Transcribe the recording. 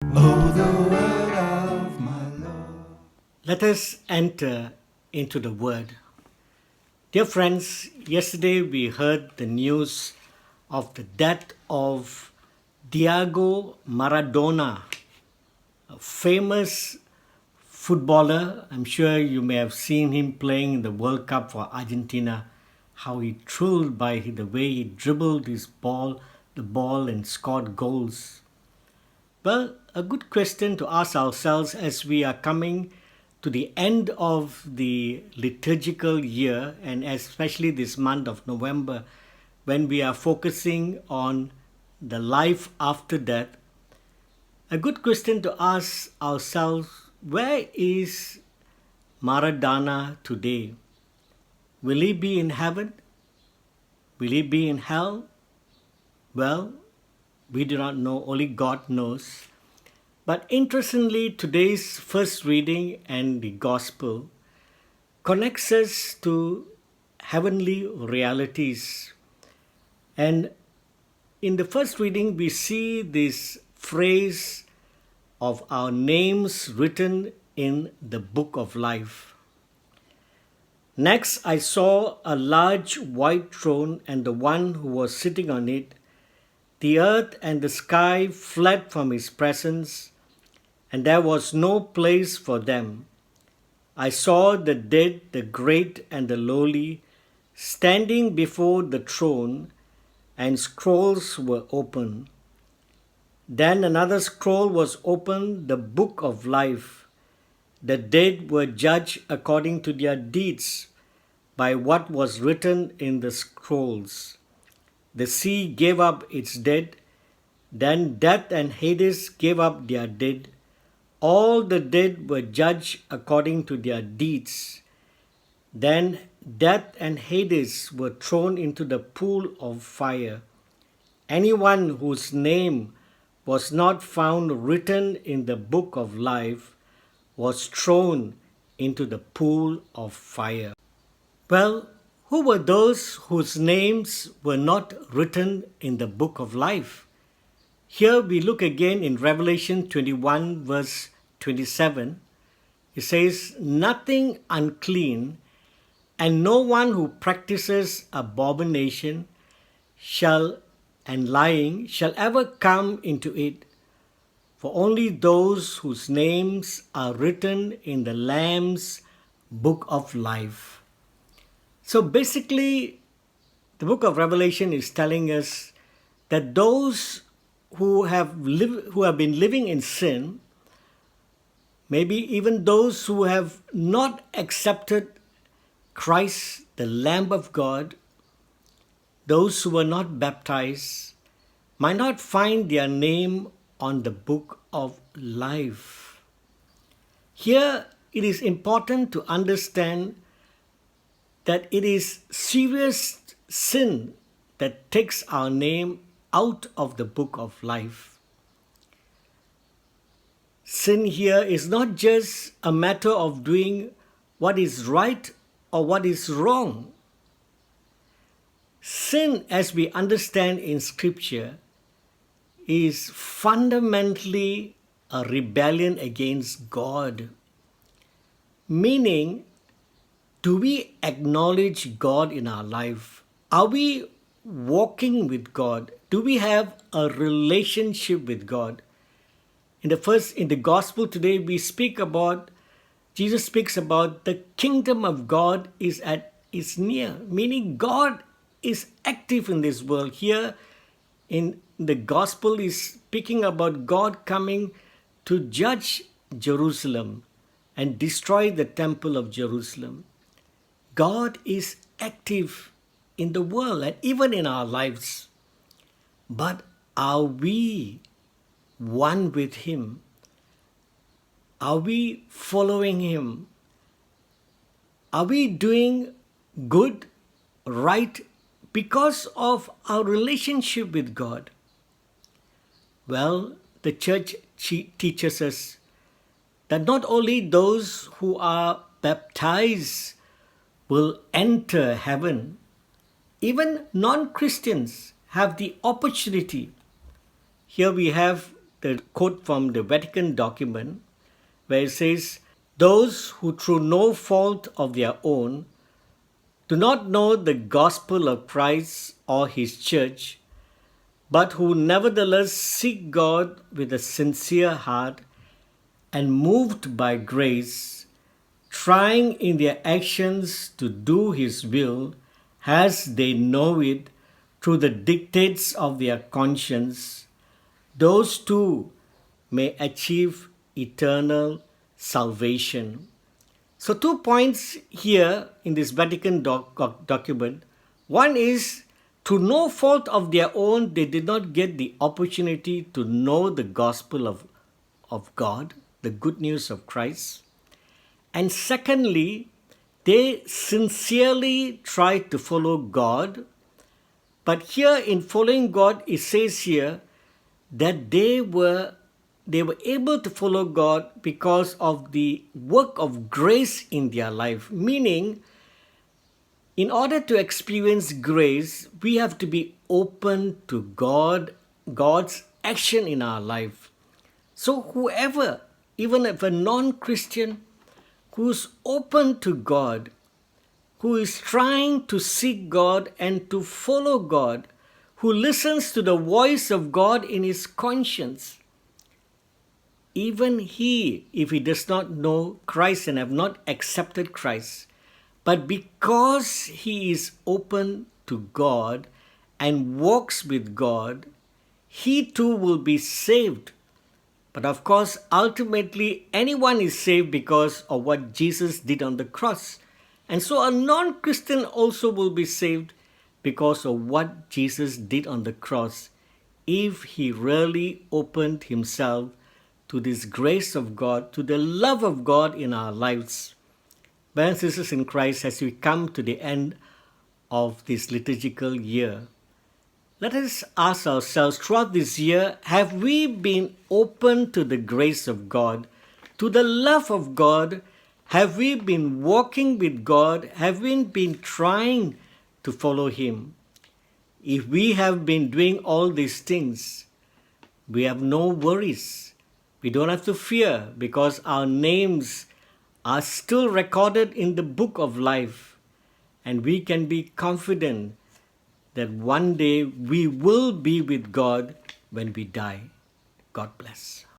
Oh, the word of my Lord. Let us enter into the Word. Dear friends, yesterday we heard the news of the death of Diego Maradona, a famous footballer. I'm sure you may have seen him playing in the World Cup for Argentina. How he thrilled by the way he dribbled the ball and scored goals. Well, a good question to ask ourselves as we are coming to the end of the liturgical year, and especially this month of November, when we are focusing on the life after death. A good question to ask ourselves: where is Maradona today? Will he be in heaven? Will he be in hell? Well, we do not know, only God knows. But interestingly, today's first reading and the gospel connects us to heavenly realities. And in the first reading, we see this phrase of our names written in the book of life. Next, I saw a large white throne and the one who was sitting on it. The earth and the sky fled from his presence, and there was no place for them. I saw the dead, the great and the lowly, standing before the throne, and scrolls were open. Then another scroll was opened, the book of life. The dead were judged according to their deeds by what was written in the scrolls. The sea gave up its dead, then death and Hades gave up their dead. All the dead were judged according to their deeds. Then death and Hades were thrown into the pool of fire. Anyone whose name was not found written in the book of life was thrown into the pool of fire. Well, who were those whose names were not written in the book of life? Here we look again in Revelation 21, verse 27. It says, "Nothing unclean, and no one who practices abomination and lying shall ever come into it, for only those whose names are written in the Lamb's book of life." So basically, the book of Revelation is telling us that those who have been living in sin, maybe even those who have not accepted Christ, the Lamb of God, those who were not baptized, might not find their name on the book of life. Here, it is important to understand that it is serious sin that takes our name out of the book of life. Sin here is not just a matter of doing what is right or what is wrong. Sin, as we understand in Scripture, is fundamentally a rebellion against God. Meaning, do we acknowledge God in our life? Are we walking with God? Do we have a relationship with God? In the gospel today, Jesus speaks about the kingdom of God is near, meaning God is active in this world. Here in the gospel is speaking about God coming to judge Jerusalem and destroy the temple of Jerusalem. God is active in the world and even in our lives. But are we one with Him? Are we following Him? Are we doing good, right, because of our relationship with God? Well, the church teaches us that not only those who are baptized will enter heaven, even non-Christians have the opportunity. Here we have the quote from the Vatican document where it says, "Those who through no fault of their own do not know the gospel of Christ or his church, but who nevertheless seek God with a sincere heart and moved by grace, trying in their actions to do his will as they know it through the dictates of their conscience, those too may achieve eternal salvation." So 2 points here in this Vatican document. One is, through no fault of their own, they did not get the opportunity to know the gospel of God, the good news of Christ. And secondly, they sincerely tried to follow God. But here in following God, it says here that they were able to follow God because of the work of grace in their life. Meaning, in order to experience grace, we have to be open to God's action in our life. So whoever, even if a non-Christian, who's open to God, who is trying to seek God and to follow God, who listens to the voice of God in his conscience, even he, if he does not know Christ and have not accepted Christ, but because he is open to God and walks with God, he too will be saved. But of course, ultimately, anyone is saved because of what Jesus did on the cross. And so a non-Christian also will be saved because of what Jesus did on the cross, if he really opened himself to this grace of God, to the love of God in our lives. Brothers and sisters in Christ, as we come to the end of this liturgical year, let us ask ourselves throughout this year, have we been open to the grace of God, to the love of God? Have we been walking with God? Have we been trying to follow him? If we have been doing all these things, we have no worries. We don't have to fear because our names are still recorded in the book of life, and we can be confident that one day we will be with God when we die. God bless.